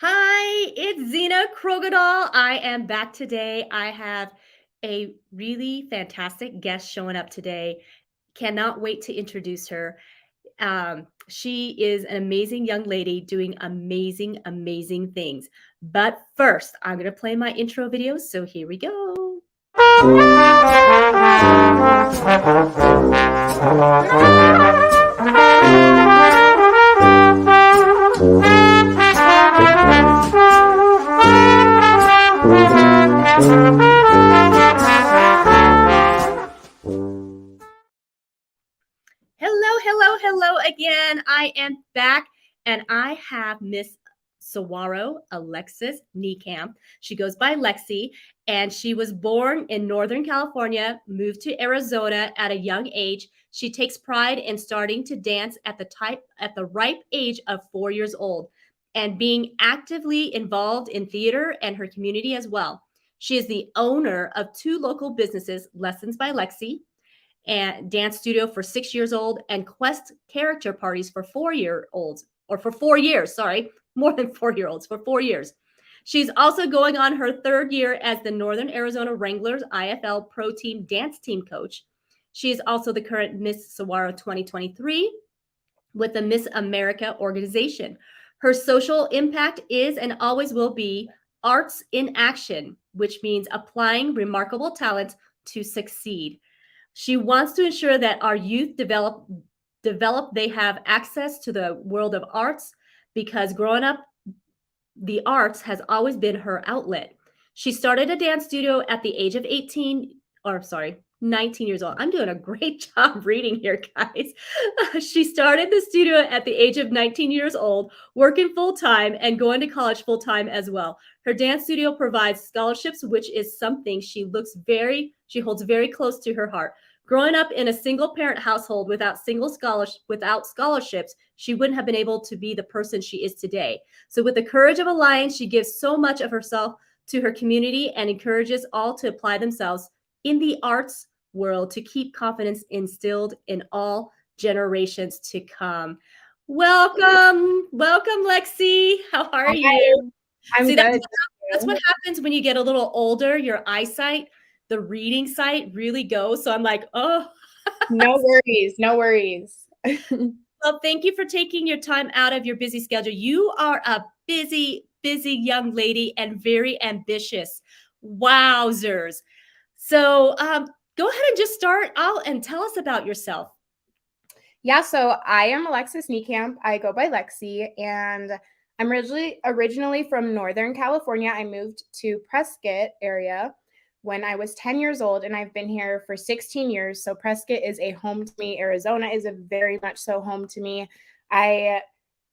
Hi, it's Zena Krogadal. I am back today. I have a really fantastic guest showing up today. Cannot wait to introduce her. She is an amazing young lady doing amazing, amazing things. But first, I'm going to play my intro video. So here we go. Hello again. I am back and I have Miss Saguaro, Alexis Niekamp. She goes by Lexe and she was born in Northern California, moved to Arizona at a young age. She takes pride in starting to dance at the ripe age of 4 years old and being actively involved in theater and her community as well. She is the owner of two local businesses, Lessons by Lexe and dance studio for 6 years old and quest character parties for 4 year olds or for 4 years, sorry, more than 4 year olds for 4 years. She's also going on her third year as the Northern Arizona Wranglers IFL Pro Team dance team coach. She is also the current Miss Saguaro 2023 with the Miss America organization. Her social impact is and always will be arts in action, which means applying remarkable talent to succeed. She wants to ensure that our youth develop they have access to the world of arts because growing up the arts has always been her outlet. She started a dance studio at the age of 18 or sorry, 19 years old. I'm doing a great job reading here, guys. She started the studio at the age of 19 years old, working full time and going to college full time as well. Her dance studio provides scholarships, which is something she holds very close to her heart. Growing up in a single parent household without scholarships, she wouldn't have been able to be the person she is today. So with the courage of a lion, she gives so much of herself to her community and encourages all to apply themselves in the arts world to keep confidence instilled in all generations to come. Welcome, Lexe. How are Hi, you? I'm See, good. that's what happens when you get a little older. Your eyesight, the reading sight really goes. So I'm like, oh. No worries, no worries. Well, thank you for taking your time out of your busy schedule. You are a busy, busy young lady and very ambitious. Wowzers. So go ahead and just start out and tell us about yourself. Yeah, so I am Alexis Niekamp. I go by Lexe, and I'm originally from Northern California. I moved to Prescott area when I was 10 years old, and I've been here for 16 years. So Prescott is a home to me. Arizona is a very much so home to me. I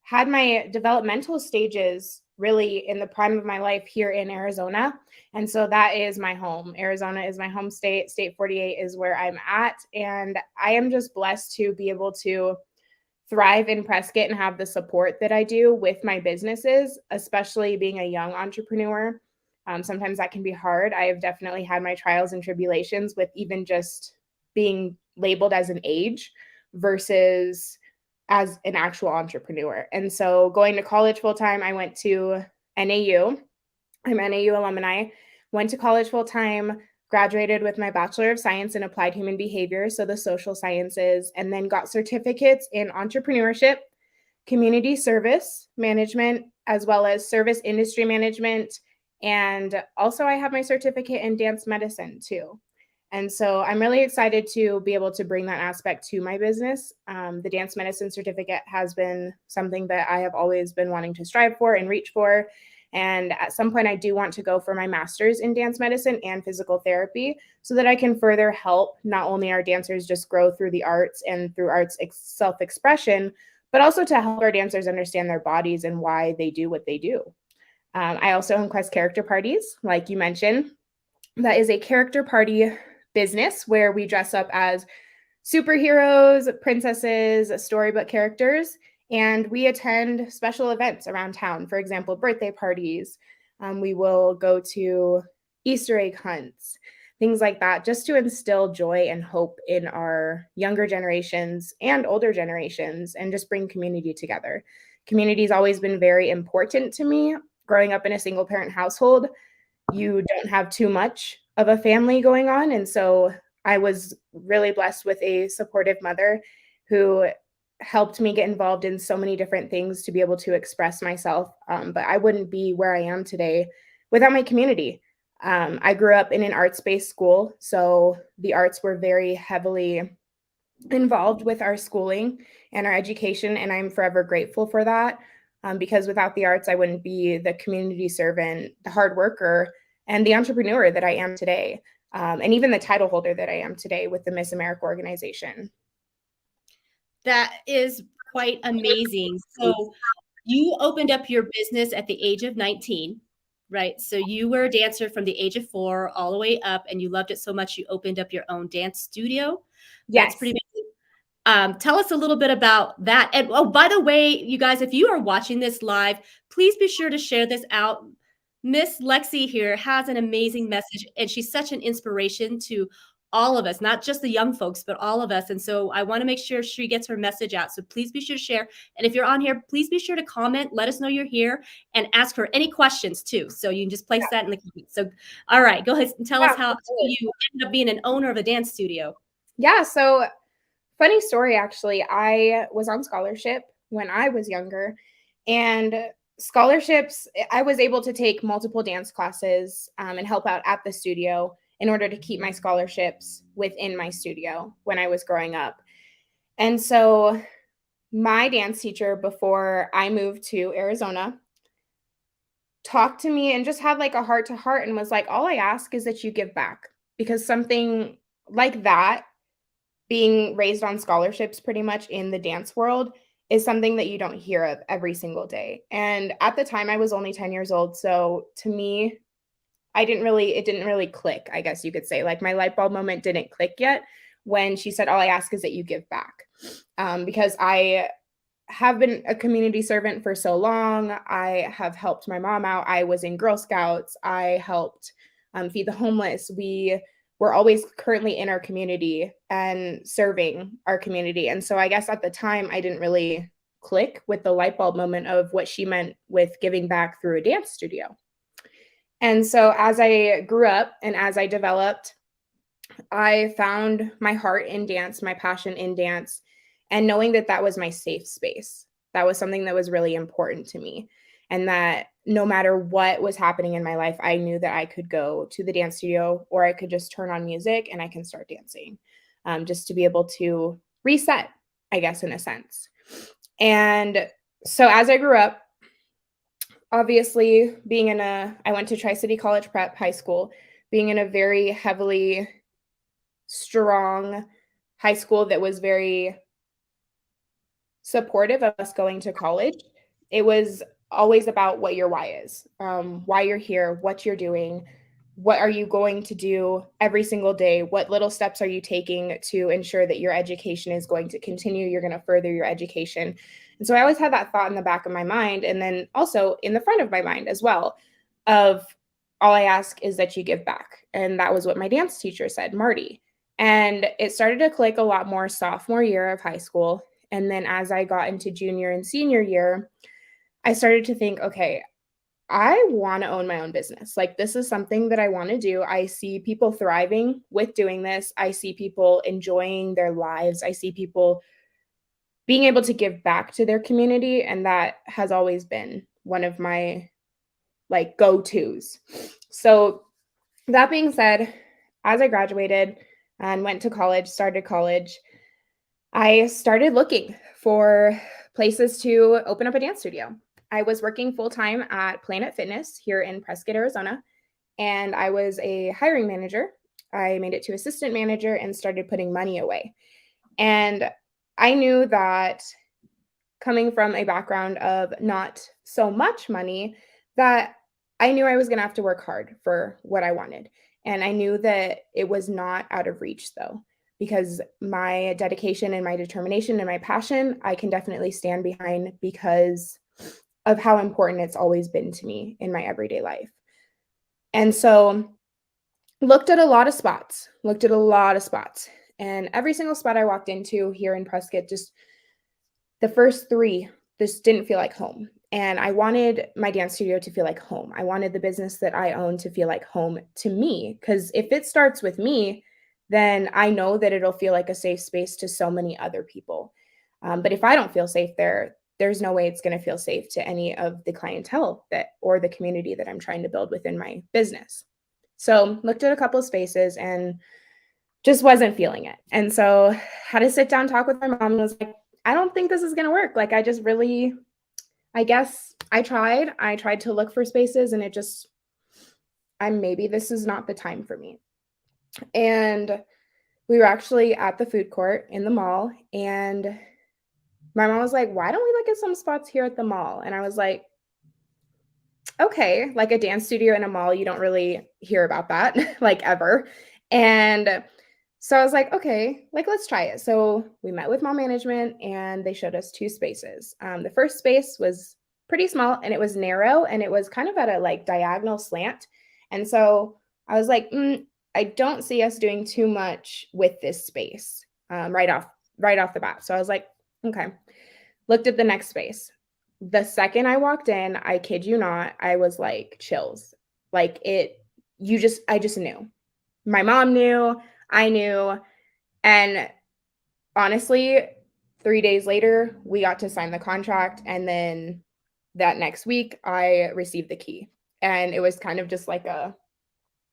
had my developmental stages really in the prime of my life here in Arizona. And so that is my home. Arizona is my home state. State 48 is where I'm at. And I am just blessed to be able to thrive in Prescott and have the support that I do with my businesses, especially being a young entrepreneur. Sometimes that can be hard. I have definitely had my trials and tribulations with even just being labeled as an age versus as an actual entrepreneur. And so going to college full time, I went to NAU. I'm NAU alumni, went to college full time, graduated with my Bachelor of Science in Applied Human Behavior, so the social sciences, and then got certificates in entrepreneurship, community service management, as well as service industry management. And also, I have my certificate in dance medicine too. And so I'm really excited to be able to bring that aspect to my business. The dance medicine certificate has been something that I have always been wanting to strive for and reach for. And at some point, I do want to go for my master's in dance medicine and physical therapy so that I can further help not only our dancers just grow through the arts and through arts self-expression, but also to help our dancers understand their bodies and why they do what they do. I also own Quest Character Parties, like you mentioned. That is a character party business where we dress up as superheroes, princesses, storybook characters, and we attend special events around town. For example, birthday parties. We will go to Easter egg hunts, things like that, just to instill joy and hope in our younger generations and older generations and just bring community together. Community has always been very important to me. growing up in a single parent household, you don't have too much of a family going on. And so I was really blessed with a supportive mother who helped me get involved in so many different things to be able to express myself. But I wouldn't be where I am today without my community. I grew up in an arts-based school, so the arts were very heavily involved with our schooling and our education, and I'm forever grateful for that. Because without the arts, I wouldn't be the community servant, the hard worker, and the entrepreneur that I am today, and even the title holder that I am today with the Miss America organization. That is quite amazing. So you opened up your business at the age of 19, right? So you were a dancer from the age of 4 all the way up, and you loved it so much you opened up your own dance studio. That's Yes. pretty amazing. Tell us a little bit about that. And oh, by the way, you guys, if you are watching this live, please be sure to share this out. Miss Lexe here has an amazing message, and she's such an inspiration to all of us, not just the young folks, but all of us. And so I want to make sure she gets her message out. So please be sure to share. And if you're on here, please be sure to comment, let us know you're here, and ask her any questions too. So you can just place that in the comments. So, all right, go ahead and tell us how you ended up being an owner of a dance studio. Yeah, so funny story, actually. I was on scholarship when I was younger, and scholarships, I was able to take multiple dance classes and help out at the studio in order to keep my scholarships within my studio when I was growing up. And so my dance teacher, before I moved to Arizona, talked to me and just had like a heart to heart and was like, all I ask is that you give back, because something like that, being raised on scholarships pretty much in the dance world, is something that you don't hear of every single day. And at the time I was only 10 years old. So to me, it didn't really click, I guess you could say. Like my light bulb moment didn't click yet when she said, all I ask is that you give back. Because I have been a community servant for so long. I have helped my mom out. I was in Girl Scouts. I helped feed the homeless. We were always currently in our community and serving our community. And so I guess at the time, I didn't really click with the light bulb moment of what she meant with giving back through a dance studio. And so as I grew up and as I developed, I found my heart in dance, my passion in dance, and knowing that that was my safe space. That was something that was really important to me. And that no matter what was happening in my life, I knew that I could go to the dance studio or I could just turn on music and I can start dancing, just to be able to reset, I guess, in a sense. And so as I grew up, obviously I went to Tri-City College Prep High School, being in a very heavily strong high school that was very supportive of us going to college. It was always about what your why is, why you're here, what you're doing, what are you going to do every single day, what little steps are you taking to ensure that your education is going to continue, you're going to further your education. And so I always had that thought in the back of my mind, and then also in the front of my mind as well, of all I ask is that you give back. And that was what my dance teacher said, Marty. And it started to click a lot more sophomore year of high school. And then as I got into junior and senior year, I started to think, okay, I want to own my own business. Like, this is something that I want to do. I see people thriving with doing this. I see people enjoying their lives. I see people being able to give back to their community. And that has always been one of my like go-tos. So that being said, as I graduated and went to college, started college, I started looking for places to open up a dance studio. I was working full-time at Planet Fitness here in Prescott, Arizona, and I was a hiring manager. I made it to assistant manager and started putting money away. And I knew that coming from a background of not so much money, that I knew I was going to have to work hard for what I wanted. And I knew that it was not out of reach, though, because my dedication and my determination and my passion, I can definitely stand behind because of how important it's always been to me in my everyday life. And so looked at a lot of spots, and every single spot I walked into here in Prescott, just the first 3 just didn't feel like home. And I wanted my dance studio to feel like home. I wanted the business that I own to feel like home to me. Because if it starts with me, then I know that it'll feel like a safe space to so many other people. But if I don't feel safe there, there's no way it's going to feel safe to any of the clientele that or the community that I'm trying to build within my business. So looked at a couple of spaces and just wasn't feeling it. And so had to sit down, talk with my mom, and was like, I don't think this is going to work. Like, I guess I tried to look for spaces and maybe this is not the time for me. And we were actually at the food court in the mall, and my mom was like, why don't we look at some spots here at the mall? And I was like, okay, like a dance studio in a mall, you don't really hear about that like ever. And so I was like, okay, like let's try it. So we met with mall management and they showed us two spaces. The first space was pretty small and it was narrow and it was kind of at a like diagonal slant. And so I was like, I don't see us doing too much with this space right off the bat. So I was like, okay. Looked at the next space. The second I walked in, I kid you not, I was like chills. Like I just knew. My mom knew, I knew. And honestly, 3 days later, we got to sign the contract. And then that next week, I received the key. And it was kind of just like a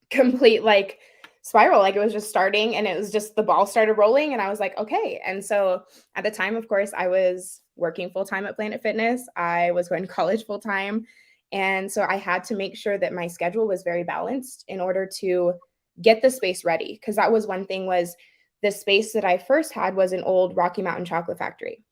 complete like spiral. Like it was just starting and it was just the ball started rolling. And I was like, okay. And so at the time, of course, I was working full time at Planet Fitness. I was going to college full time. And so I had to make sure that my schedule was very balanced in order to get the space ready. Because that was one thing was the space that I first had was an old Rocky Mountain chocolate factory.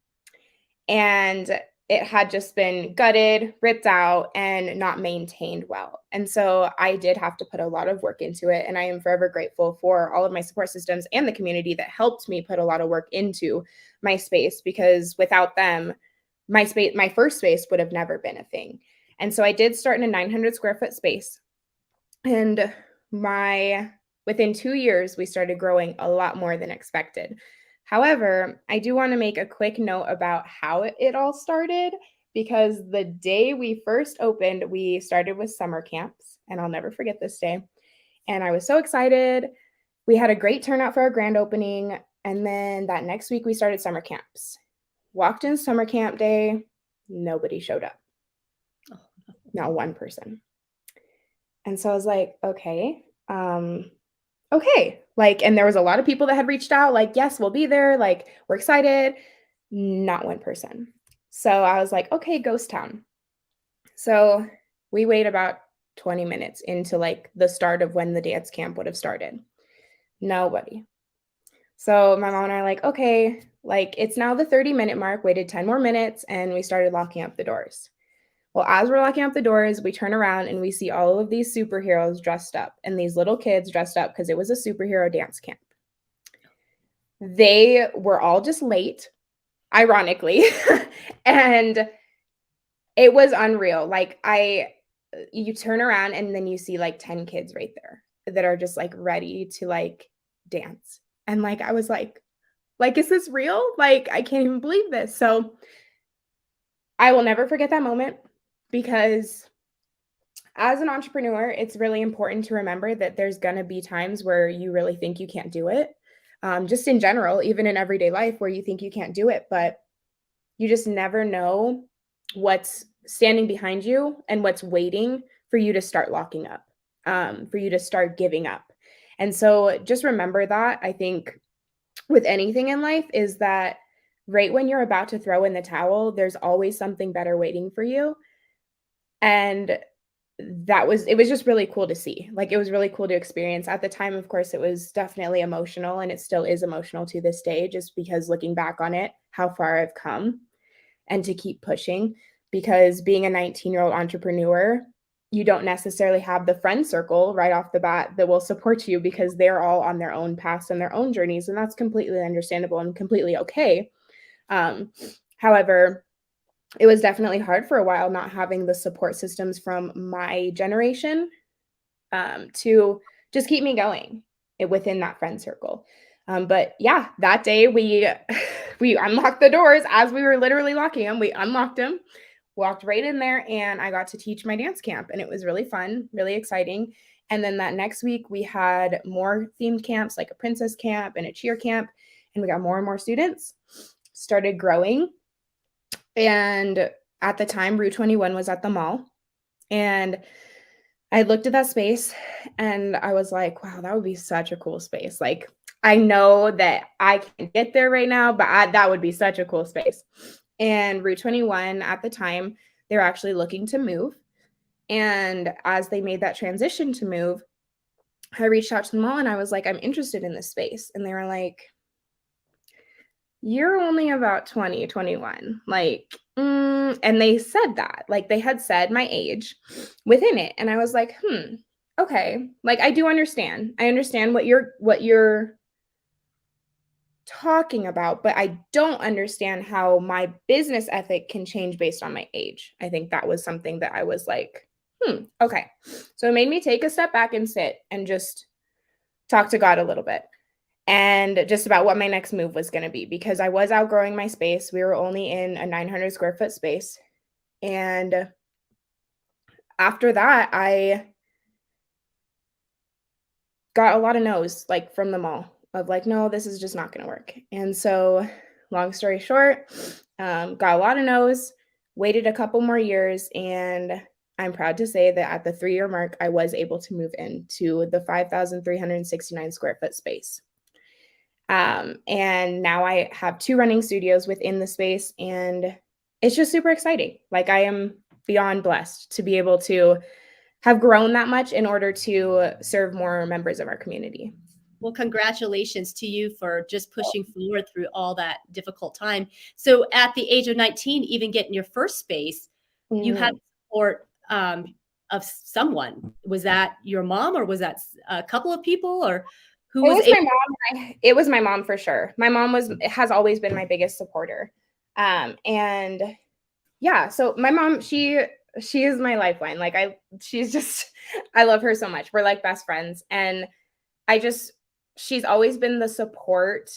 And it had just been gutted, ripped out, and not maintained well. And so I did have to put a lot of work into it. And I am forever grateful for all of my support systems and the community that helped me put a lot of work into my space, because without them, my first space would have never been a thing. And so I did start in a 900 square foot space. And within 2 years, we started growing a lot more than expected. However, I do want to make a quick note about how it all started, because the day we first opened, we started with summer camps, and I'll never forget this day. And I was so excited. We had a great turnout for our grand opening. And then that next week, we started summer camps. Walked in summer camp day, nobody showed up. Not one person. And so I was like, okay. Okay. Like, and there was a lot of people that had reached out, like, yes, we'll be there. Like, we're excited. Not one person. So I was like, okay, ghost town. So we wait about 20 minutes into like the start of when the dance camp would have started. Nobody. So my mom and I are like, okay, like it's now the 30-minute mark, waited 10 more minutes, and we started locking up the doors. Well, as we're locking up the doors, we turn around and we see all of these superheroes dressed up and these little kids dressed up because it was a superhero dance camp. They were all just late, ironically, and it was unreal. Like you turn around and then you see like 10 kids right there that are just like ready to like dance. And like, I was like, is this real? Like, I can't even believe this. So I will never forget that moment, because as an entrepreneur, it's really important to remember that there's going to be times where you really think you can't do it. Just in general, even in everyday life where you think you can't do it, but you just never know what's standing behind you and what's waiting for you to start locking up, for you to start giving up. And so just remember that. I think with anything in life is that right when you're about to throw in the towel, there's always something better waiting for you. And it was just really cool to see. Like, it was really cool to experience. At the time, of course, it was definitely emotional, and it still is emotional to this day, just because looking back on it, how far I've come, and to keep pushing, because being a 19-year-old entrepreneur, you don't necessarily have the friend circle right off the bat that will support you, because they're all on their own paths and their own journeys, and that's completely understandable and completely okay. However, it was definitely hard for a while not having the support systems from my generation to just keep me going within that friend circle. But yeah, that day we unlocked the doors as we were literally locking them. We unlocked them. walked right in there and I got to teach my dance camp, and it was really fun, really exciting. And then that next week we had more themed camps, like a princess camp and a cheer camp, and we got more and more students, started growing. And at the time, Route 21 was at the mall. And I looked at that space and I was like, wow, that would be such a cool space. Like, I know that I can't get there right now, but that would be such a cool space. And Route 21 at the time, they were actually looking to move. And as they made that transition to move, I reached out to the mall and I was like, I'm interested in this space. And they were like, you're only about 20, 21. Like, and they said that, like they had said my age within it. And I was like, okay. Like, I do understand. I understand what you're talking about, but I don't understand how my business ethic can change based on my age. I think that was something that I was like, okay. So it made me take a step back and sit and just talk to God a little bit, and just about what my next move was going to be, because I was outgrowing my space. We were only in a 900 square foot space. And after that, I got a lot of no's, like from the mall, of like, no, this is just not going to work. And so, long story short, got a lot of no's, waited a couple more years, and I'm proud to say that at the 3-year mark, I was able to move into the 5,369 square foot space. And now I have 2 running studios within the space, and it's just super exciting. Like, I am beyond blessed to be able to have grown that much in order to serve more members of our community. Well, congratulations to you for just pushing forward through all that difficult time. So at the age of 19, even getting your first space, you had support of someone. Was that your mom, or was that a couple of people, or who was my mom. It was my mom for sure. My mom has always been my biggest supporter. And yeah, so my mom, she is my lifeline. Like, I love her so much. We're like best friends. And she's always been the support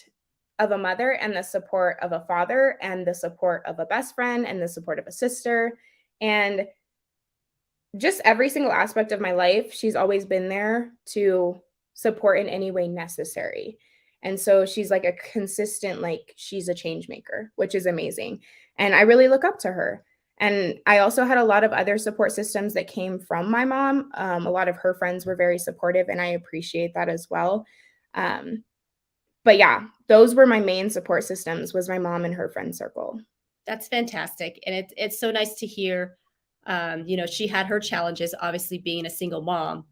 of a mother, and the support of a father, and the support of a best friend, and the support of a sister. And just every single aspect of my life, she's always been there to support in any way necessary. And so she's like a consistent, like, she's a change maker, which is amazing. And I really look up to her. And I also had a lot of other support systems that came from my mom. A lot of her friends were very supportive, and I appreciate that as well. But yeah, those were my main support systems, was my mom and her friend circle. That's fantastic. And it's so nice to hear. She had her challenges, obviously being a single mom,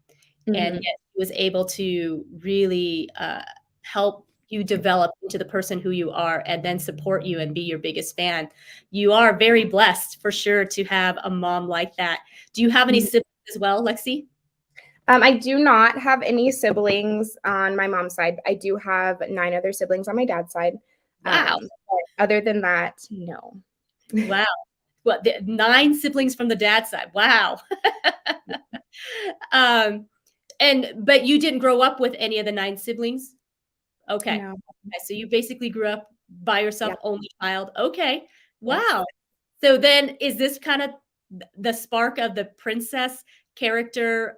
and yet she was able to really help you develop into the person who you are, and then support you and be your biggest fan. You are very blessed for sure to have a mom like that. Do you have any siblings as well, Lexi? I do not have any siblings on my mom's side. I do have 9 other siblings on my dad's side. Wow. Other than that, no. Wow. Well, 9 siblings from the dad side. Wow. But you didn't grow up with any of the 9 siblings? Okay. No. Okay, so you basically grew up by yourself, Yeah. only child. Okay. Wow. Yes. So then is this kind of the spark of the princess character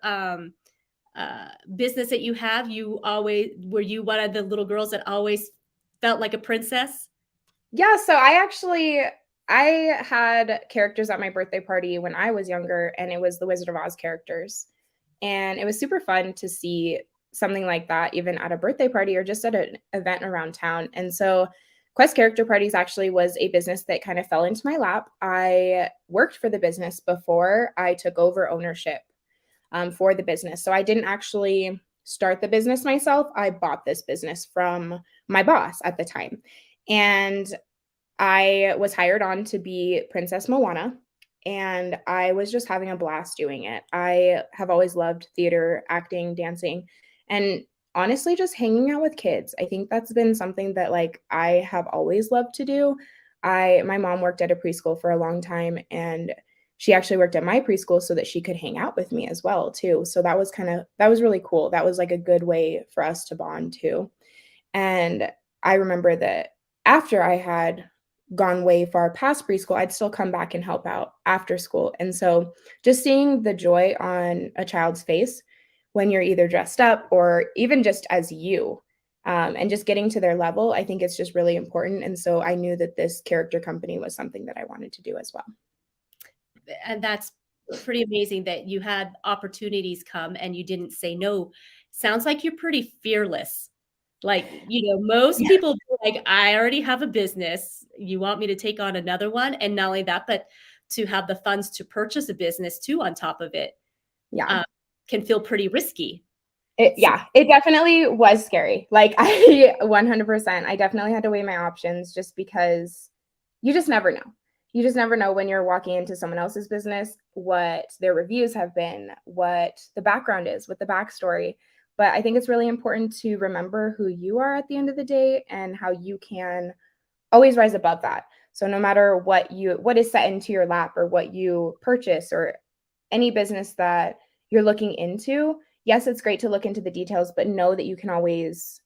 business that you have? Were you one of the little girls that always felt like a princess? Yeah, so I had characters at my birthday party when I was younger, and it was the Wizard of Oz characters. And it was super fun to see something like that, even at a birthday party or just at an event around town. And so Quest Character Parties actually was a business that kind of fell into my lap. I worked for the business before I took over ownership for the business. So I didn't actually start the business myself. I bought this business from my boss at the time. And I was hired on to be Princess Moana, and I was just having a blast doing it. I have always loved theater, acting, dancing, and honestly, just hanging out with kids. I think that's been something that, like, I have always loved to do. My mom worked at a preschool for a long time, and she actually worked at my preschool so that she could hang out with me as well too. So that was really cool. That was like a good way for us to bond too. And I remember that after I had gone way far past preschool, I'd still come back and help out after school. And so just seeing the joy on a child's face when you're either dressed up or even just as you, and just getting to their level, I think it's just really important. And so I knew that this character company was something that I wanted to do as well. And that's pretty amazing that you had opportunities come and you didn't say no. Sounds like you're pretty fearless. Like, most Yeah. people be like, I already have a business. You want me to take on another one? And not only that, but to have the funds to purchase a business too on top of it, Yeah. can feel pretty risky. Yeah, it definitely was scary. Like I 100%, I definitely had to weigh my options just because you just never know. You just never know when you're walking into someone else's business, what their reviews have been, what the background is, what the backstory. But I think it's really important to remember who you are at the end of the day and how you can always rise above that. So no matter what is set into your lap or what you purchase or any business that you're looking into, yes, it's great to look into the details, but know that you can always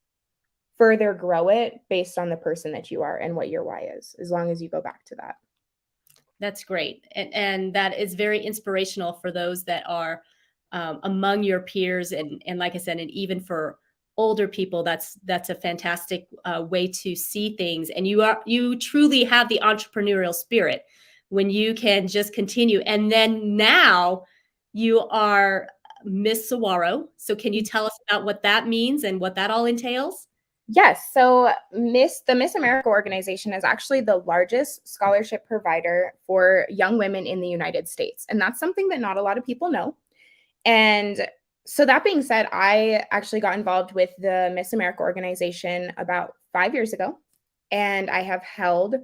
further grow it based on the person that you are and what your why is, as long as you go back to that. That's great. And that is very inspirational for those that are among your peers. And like I said, and even for older people, that's a fantastic way to see things. And you truly have the entrepreneurial spirit when you can just continue. And then now you are Miss Saguaro. So can you tell us about what that means and what that all entails? Yes. So the Miss America organization is actually the largest scholarship provider for young women in the United States. And that's something that not a lot of people know. And so that being said, I actually got involved with the Miss America organization about 5 years ago. And I have held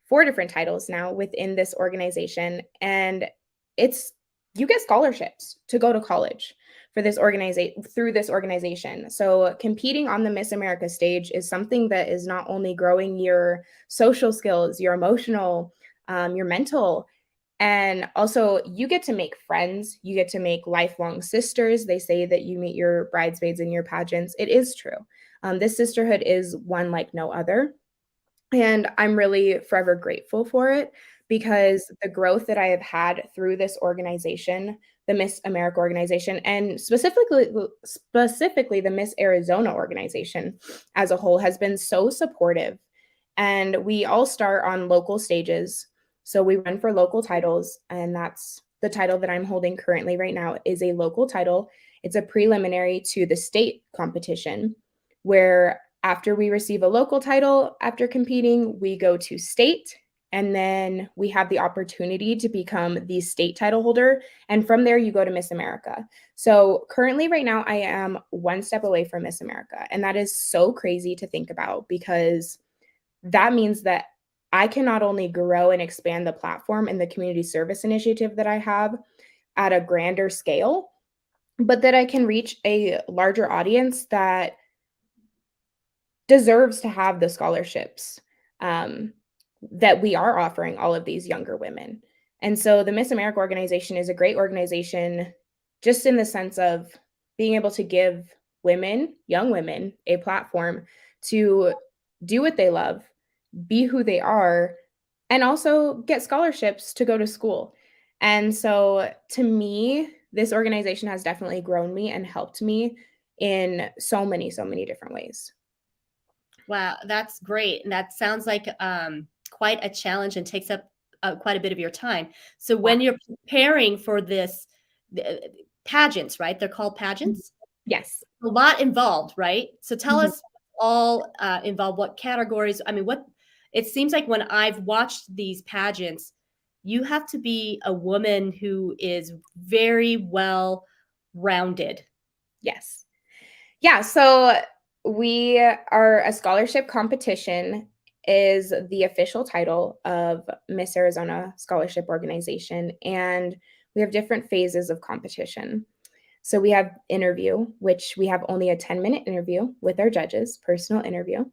4 different titles now within this organization. And you get scholarships to go to college for this organization through this organization. So competing on the Miss America stage is something that is not only growing your social skills, your emotional, your mental, and also you get to make friends. You get to make lifelong sisters. They say that you meet your bridesmaids in your pageants. It is true. This sisterhood is one like no other. And I'm really forever grateful for it because the growth that I have had through this organization, the Miss America organization, and specifically the Miss Arizona organization as a whole has been so supportive. And we all start on local stages. So we run for local titles, and that's the title that I'm holding currently right now is a local title. It's a preliminary to the state competition where after we receive a local title, after competing, we go to state, and then we have the opportunity to become the state title holder. And from there, you go to Miss America. So currently, right now, I am one step away from Miss America. And that is so crazy to think about because that means that I can not only grow and expand the platform and the community service initiative that I have at a grander scale, but that I can reach a larger audience that deserves to have the scholarships that we are offering all of these younger women. And so the Miss America organization is a great organization just in the sense of being able to give women, young women, a platform to do what they love, be who they are, and also get scholarships to go to school. And so to me, this organization has definitely grown me and helped me in so many different ways. Wow, that's great. And that sounds like quite a challenge and takes up quite a bit of your time. So when you're preparing for this pageants, right? They're called pageants. Yes. A lot involved, right? So tell Mhm. us all involved. What categories? I mean, what it seems like when I've watched these pageants, you have to be a woman who is very well rounded. Yes. Yeah, so we are a scholarship competition is the official title of Miss Arizona Scholarship Organization, and we have different phases of competition. So we have interview, which we have only a 10-minute interview with our judges, personal interview.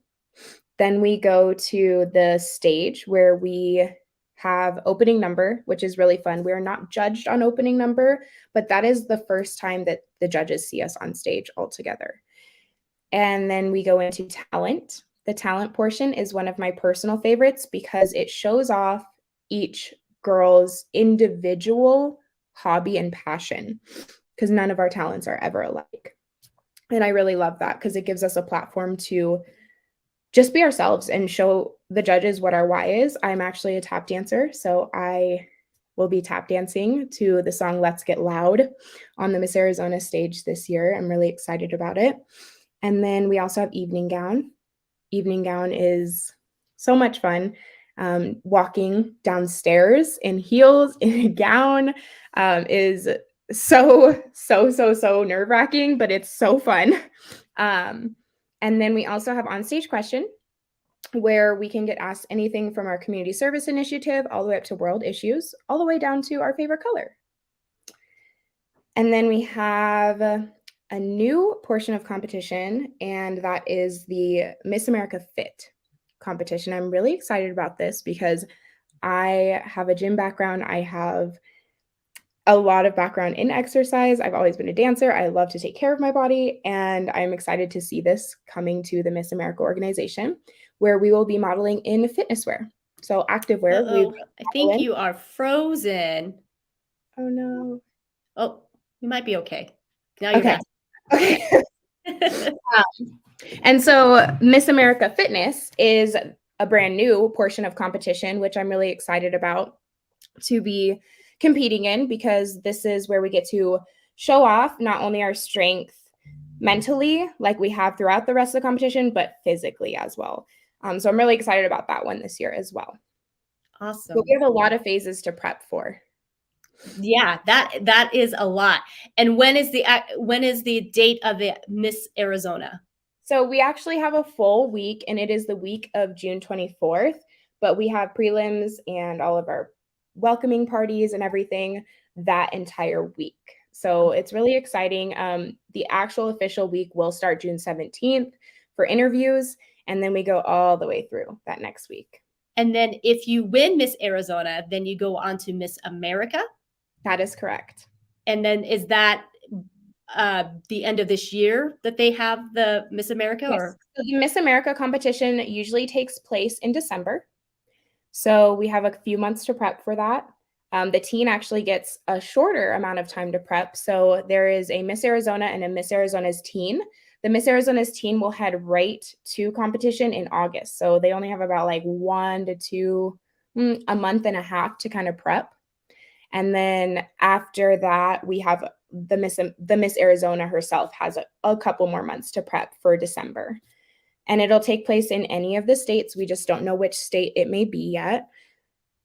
Then we go to the stage where we have opening number, which is really fun. We are not judged on opening number, but that is the first time that the judges see us on stage all together. And then we go into talent. The talent portion is one of my personal favorites because it shows off each girl's individual hobby and passion, because none of our talents are ever alike. And I really love that because it gives us a platform to just be ourselves and show the judges what our why is. I'm actually a tap dancer, so I will be tap dancing to the song Let's Get Loud on the Miss Arizona stage this year. I'm really excited about it. And then we also have evening gown. Evening gown is so much fun. Walking downstairs in heels in a gown is so nerve-wracking, but it's so fun. And then we also have onstage question, where we can get asked anything from our community service initiative all the way up to world issues, all the way down to our favorite color. And then we have a new portion of competition, and that is the Miss America Fit competition. I'm really excited about this because I have a gym background. I have a lot of background in exercise. I've always been a dancer. I love to take care of my body, and I'm excited to see this coming to the Miss America organization, where we will be modeling in fitness wear. So activewear. Oh, I think you are frozen. Oh no. Oh, you might be okay. Now you're Okay. back. Okay. And so Miss America Fitness is a brand new portion of competition, which I'm really excited about to be competing in, because this is where we get to show off not only our strength mentally, like we have throughout the rest of the competition, but physically as well. So I'm really excited about that one this year as well. Awesome. But we have a lot of phases to prep for. Yeah, that is a lot. And when is the date of the Miss Arizona? So we actually have a full week, and it is the week of June 24th, but we have prelims and all of our welcoming parties and everything that entire week. So it's really exciting. The actual official week will start June 17th for interviews, and then we go all the way through that next week. And then if you win Miss Arizona, then you go on to Miss America? That is correct. And then is that the end of this year that they have the Miss America? Yes. Or So the Miss America competition usually takes place in December. So we have a few months to prep for that. The teen actually gets a shorter amount of time to prep. So there is a Miss Arizona and a Miss Arizona's teen. The Miss Arizona's teen will head right to competition in August. So they only have about like 1 to 2, a month and a half to kind of prep. And then after that, we have the Miss Arizona herself has a couple more months to prep for December. And it'll take place in any of the states. We just don't know which state it may be yet,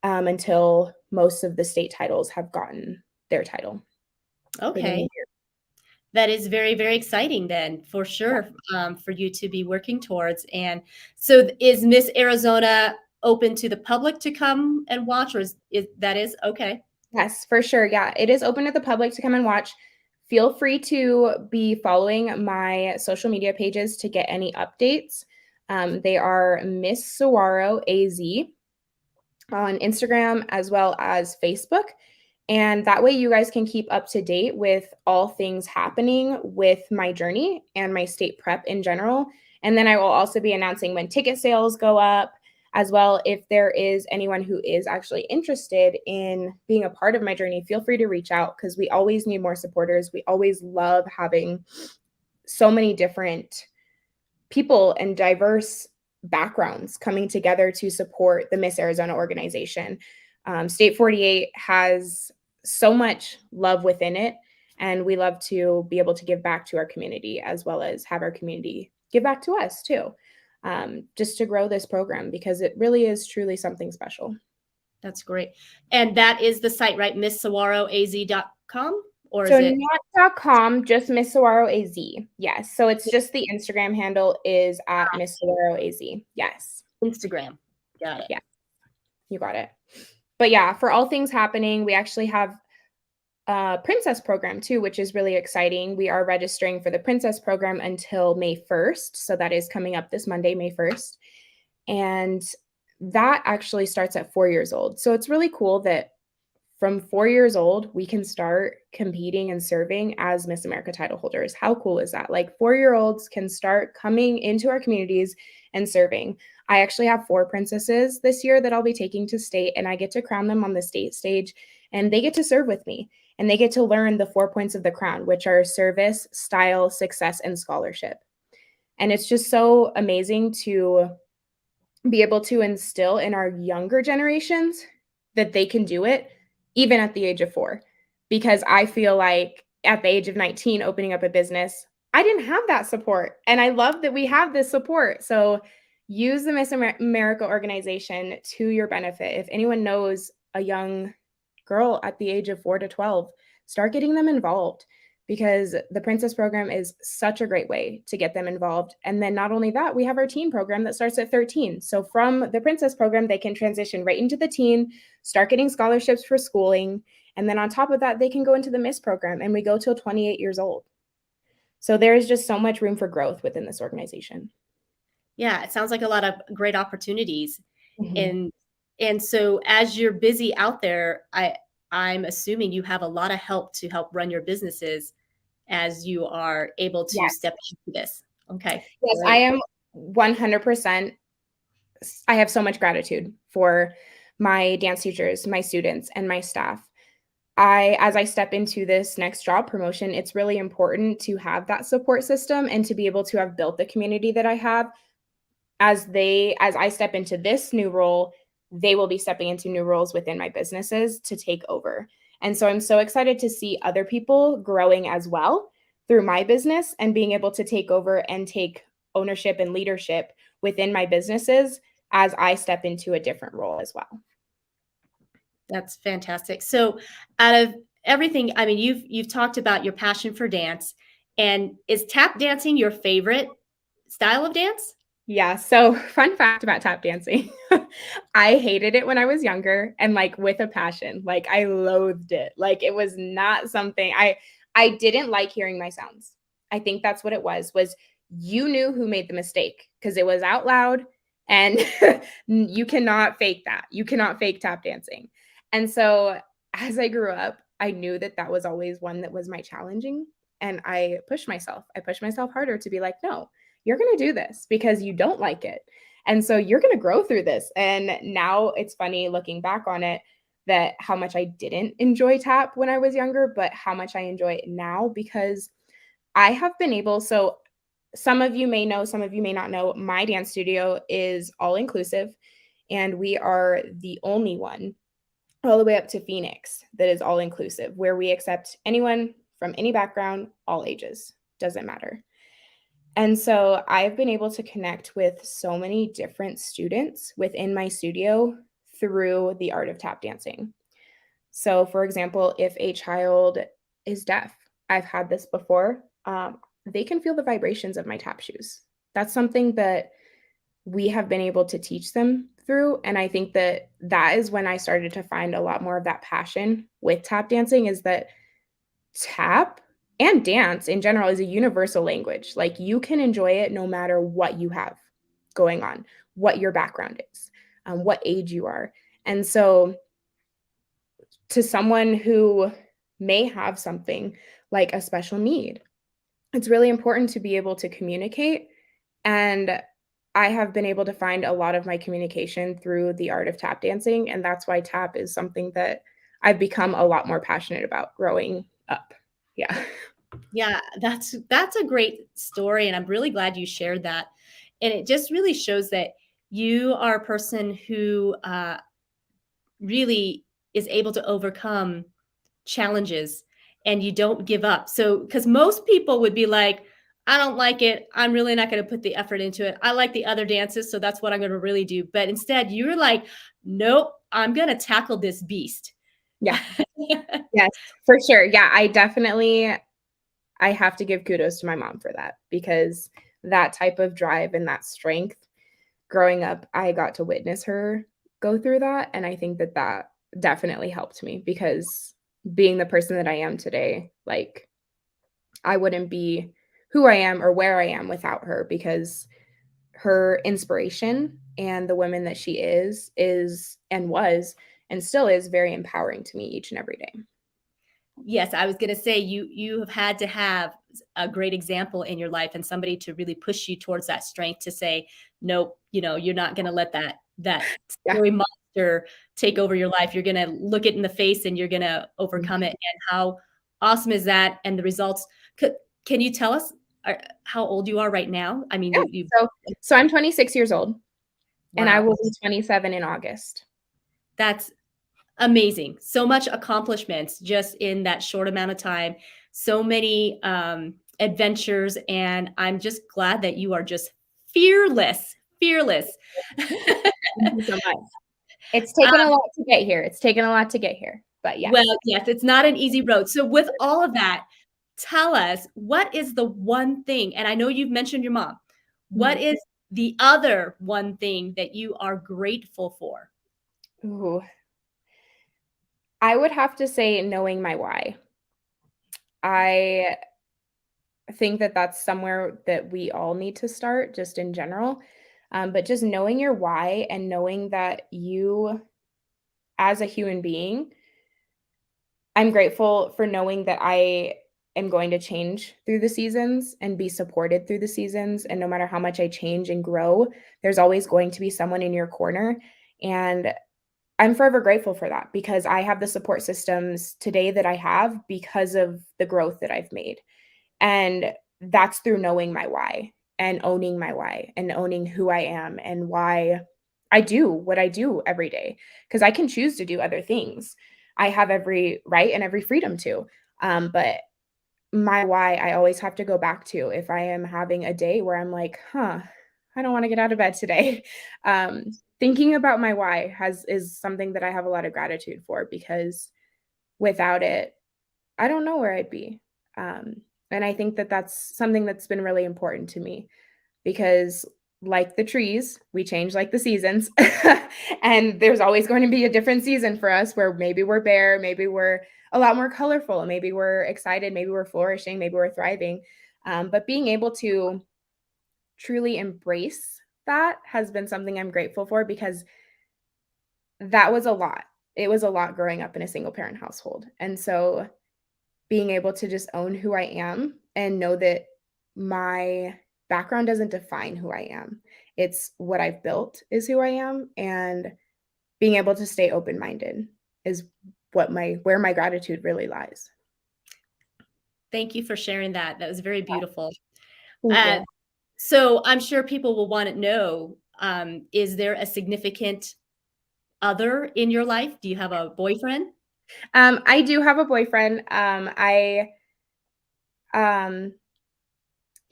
until most of the state titles have gotten their title. okay. That is very, very exciting then, for sure, for you to be working towards. And so is Miss Arizona open to the public to come and watch, or is that is okay? Yes, for sure. Yeah, it is open to the public to come and watch. Feel free to be following my social media pages to get any updates. They are Miss Saguaro AZ on Instagram as well as Facebook. And that way you guys can keep up to date with all things happening with my journey and my state prep in general. And then I will also be announcing when ticket sales go up as well. If there is anyone who is actually interested in being a part of my journey, feel free to reach out, because we always need more supporters. We always love having so many different people and diverse backgrounds coming together to support the Miss Arizona organization. State 48 has so much love within it, and we love to be able to give back to our community as well as have our community give back to us too, just to grow this program, because it really is truly something special. That's great. And that is the site, right? MissSaguaroAZ.com? Or So is it not.com, just Miss Saguaro AZ. Yes. So it's just the Instagram handle is at Miss Saguaro AZ. Yes. Instagram? Got it. Yeah. You got it. But yeah, for all things happening, we actually have a Princess program too, which is really exciting. We are registering for the Princess program until May 1st. So that is coming up this Monday, May 1st. And that actually starts at 4 years old. So it's really cool that from 4 years old, we can start competing and serving as Miss America title holders. How cool is that? Like 4-year-olds can start coming into our communities and serving. I actually have 4 princesses this year that I'll be taking to state, and I get to crown them on the state stage, and they get to serve with me, and they get to learn the 4 points of the crown, which are service, style, success, and scholarship. And it's just so amazing to be able to instill in our younger generations that they can do it even at the age of 4. Because I feel like at the age of 19, opening up a business, I didn't have that support. And I love that we have this support. So use the Miss America organization to your benefit. If anyone knows a young girl at the age of 4 to 12, start getting them involved, because the Princess program is such a great way to get them involved. And then not only that, we have our teen program that starts at 13. So from the Princess program, they can transition right into the teen, start getting scholarships for schooling. And then on top of that, they can go into the Miss program, and we go till 28 years old. So there's just so much room for growth within this organization. Yeah, it sounds like a lot of great opportunities. Mm-hmm. And so as you're busy out there, I'm assuming you have a lot of help to help run your businesses as you are able to Yes. step into this. Okay. Yes, I Great. am 100%. I have so much gratitude for my dance teachers, my students, and my staff. As I step into this next job promotion, it's really important to have that support system and to be able to have built the community that I have. As I step into this new role, they will be stepping into new roles within my businesses to take over. And so I'm so excited to see other people growing as well through my business and being able to take over and take ownership and leadership within my businesses as I step into a different role as well. That's fantastic. So out of everything, I mean, you've talked about your passion for dance, and is tap dancing your favorite style of dance? Yeah, so fun fact about tap dancing. I hated it when I was younger, and like with a passion. Like I loathed it. Like it was not something I didn't like hearing my sounds. I think that's what it was you knew who made the mistake because it was out loud, and you cannot fake that. You cannot fake tap dancing. And so as I grew up, I knew that that was always one that was my challenging, and I pushed myself. I pushed myself harder to be like, no, you're going to do this because you don't like it. And so you're going to grow through this. And now it's funny looking back on it that how much I didn't enjoy tap when I was younger, but how much I enjoy it now because I have been able. So some of you may know, some of you may not know, my dance studio is all inclusive. And we are the only one all the way up to Phoenix that is all inclusive, where we accept anyone from any background, all ages, doesn't matter. And so I've been able to connect with so many different students within my studio through the art of tap dancing. So, for example, if a child is deaf, I've had this before, they can feel the vibrations of my tap shoes. That's something that we have been able to teach them through. And I think that that is when I started to find a lot more of that passion with tap dancing is that tap and dance in general is a universal language. Like you can enjoy it no matter what you have going on, what your background is, what age you are. And so, to someone who may have something like a special need, it's really important to be able to communicate. And I have been able to find a lot of my communication through the art of tap dancing. And that's why tap is something that I've become a lot more passionate about growing up. Yeah. Yeah, that's a great story, and I'm really glad you shared that. And it just really shows that you are a person who really is able to overcome challenges, and you don't give up. So, because most people would be like, I don't like it. I'm really not going to put the effort into it. I like the other dances, so that's what I'm going to really do. But instead, you're like, nope, I'm going to tackle this beast. Yeah. Yes, for sure. Yeah, I have to give kudos to my mom for that because that type of drive and that strength growing up, I got to witness her go through that. And I think that that definitely helped me because being the person that I am today, like I wouldn't be who I am or where I am without her because her inspiration and the woman that she is and was and still is very empowering to me each and every day. Yes, I was going to say you have had to have a great example in your life and somebody to really push you towards that strength to say, nope, you're not going to let that Yeah. scary monster take over your life. You're going to look it in the face and you're going to overcome it. And how awesome is that? And the results. Can you tell us how old you are right now? I mean, Yeah. you So I'm 26 years old, and I wow, will be 27 in August. that's amazing. So much accomplishments just in that short amount of time. So many adventures. And I'm just glad that you are just fearless, fearless. Thank you so much. It's taken a lot to get here. It's taken a lot to get here, but yes. Well, yes, it's not an easy road. So with all of that, tell us, what is the one thing, and I know you've mentioned your mom, what Mhm. is the other one thing that you are grateful for? Ooh. I would have to say knowing my why. I think that that's somewhere that we all need to start just in general. But just knowing your why and knowing that you, as a human being, I'm grateful for knowing that I am going to change through the seasons and be supported through the seasons. And no matter how much I change and grow, there's always going to be someone in your corner. And I'm forever grateful for that because I have the support systems today that I have because of the growth that I've made. And that's through knowing my why and owning who I am and why I do what I do every day. Because I can choose to do other things. I have every right and every freedom to. But my why I always have to go back to if I am having a day where I'm like, I don't want to get out of bed today. Thinking about my why is something that I have a lot of gratitude for because without it, I don't know where I'd be. And I think that that's something that's been really important to me because, like the trees, we change like the seasons. And there's always going to be a different season for us where maybe we're bare, maybe we're a lot more colorful, maybe we're excited, maybe we're flourishing, maybe we're thriving. But being able to truly embrace that has been something I'm grateful for because that was a lot. It was a lot growing up in a single parent household. And so being able to just own who I am and know that my background doesn't define who I am. It's what I've built is who I am, and being able to stay open-minded is where my gratitude really lies. Thank you for sharing that. That was very beautiful. Thank Uh, you. so I'm sure people will want to know, is there a significant other in your life? Do you have a boyfriend? I do have a boyfriend. Um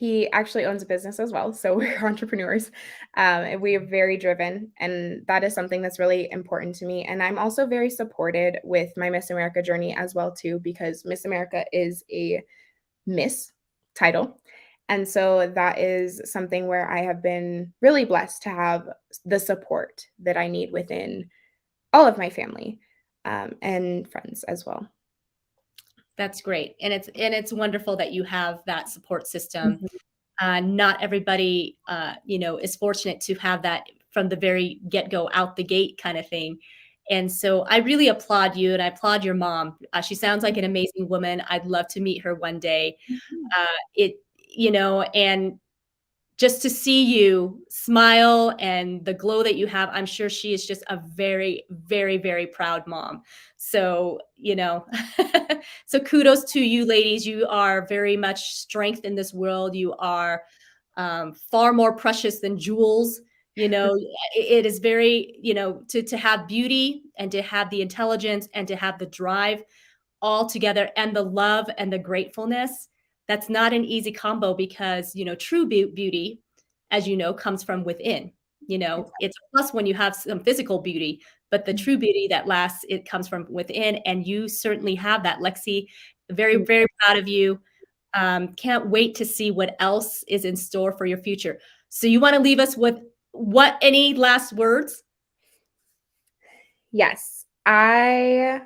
He actually owns a business as well, so we're entrepreneurs. And we are very driven, and that is something that's really important to me. And I'm also very supported with my Miss America journey as well too, because Miss America is a Miss title. And so that is something where I have been really blessed to have the support that I need within all of my family and friends as well. That's great. And it's wonderful that you have that support system. Mhm. Not everybody, is fortunate to have that from the very get-go, out the gate kind of thing. And so I really applaud you and I applaud your mom. She sounds like an amazing woman. I'd love to meet her one day. Mhm. It, and just to see you smile and the glow that you have, I'm sure she is just a very, very, very proud mom. So, so kudos to you, ladies. You are very much strength in this world. You are far more precious than jewels. It is very, to have beauty and to have the intelligence and to have the drive all together and the love and the gratefulness. That's not an easy combo because true beauty, as you know, comes from within. It's a plus when you have some physical beauty, but the true beauty that lasts, it comes from within, and you certainly have that, Lexi. Very, very proud of you. Can't wait to see what else is in store for your future. So you want to leave us with any last words? Yes, I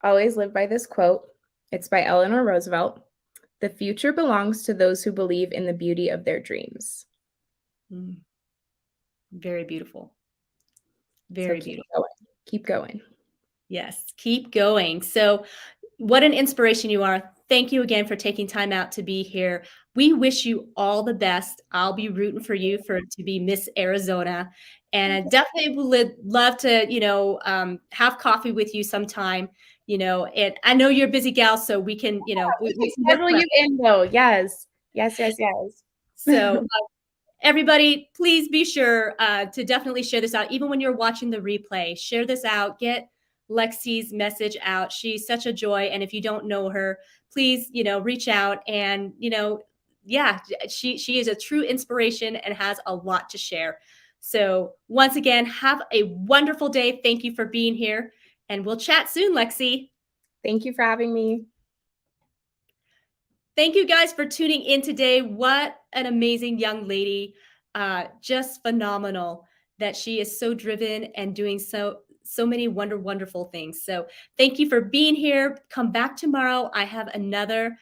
always live by this quote. It's by Eleanor Roosevelt. The future belongs to those who believe in the beauty of their dreams. Mm, very beautiful. So Very keep beautiful. going. Keep going. Yes, keep going. So What an inspiration you are. Thank you again for taking time out to be here. We wish you all the best. I'll be rooting for you to be Miss Arizona. And I definitely would love to, have coffee with you sometime, and I know you're a busy gal, so we can, We we can can work schedule around. you in though. Yes. Yes, yes, yes. So everybody, please be sure to definitely share this out. Even when you're watching the replay, share this out. Get Lexi's message out. She's such a joy. And if you don't know her, please, reach out. And, yeah, she is a true inspiration and has a lot to share. So once again, have a wonderful day. Thank you for being here. And we'll chat soon, Lexi. Thank you for having me. Thank you guys for tuning in today. What an amazing young lady. Just phenomenal that she is so driven and doing so many wonderful things. So thank you for being here. Come back tomorrow. I have another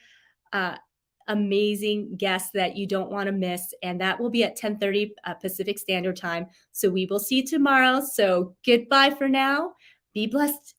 amazing guest that you don't want to miss, and that will be at 10:30 Pacific Standard Time. So we will see you tomorrow. So goodbye for now. Be blessed.